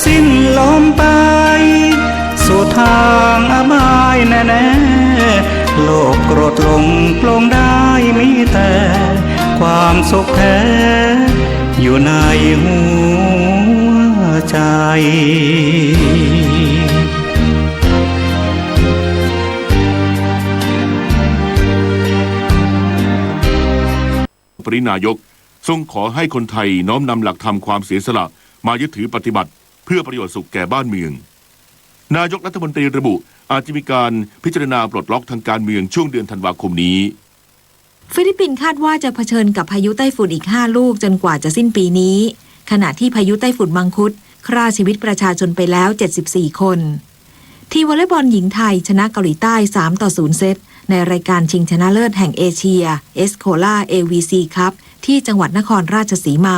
สิ้นลมไปสู่ทางอบายแน่ๆโลกโกรธลงปลงได้มีแต่ความสุขแท้อยู่ในหัวใจ ปรินายกทรงขอให้คนไทยน้อมนำหลักธรรมความเสียสละมายึดถือปฏิบัติเพื่อประโยชน์สุขแก่บ้านเมืองนายกรัฐมนตรีระบุอาจจะมีการพิจารณาปลดล็อกทางการเมืองช่วงเดือนธันวาคมนี้ฟิลิปปินส์คาดว่าจะเผชิญกับพายุไต้ฝุ่นอีก5ลูกจนกว่าจะสิ้นปีนี้ขณะที่พายุไต้ฝุ่นมังคุดฆ่าชีวิตประชาชนไปแล้ว74คนทีมวอลเลย์บอลหญิงไทยชนะเกาหลีใต้3-0 เซตในรายการชิงชนะเลิศแห่งเอเชียเอสโคล่า AVC คัพที่จังหวัดนครราชสีมา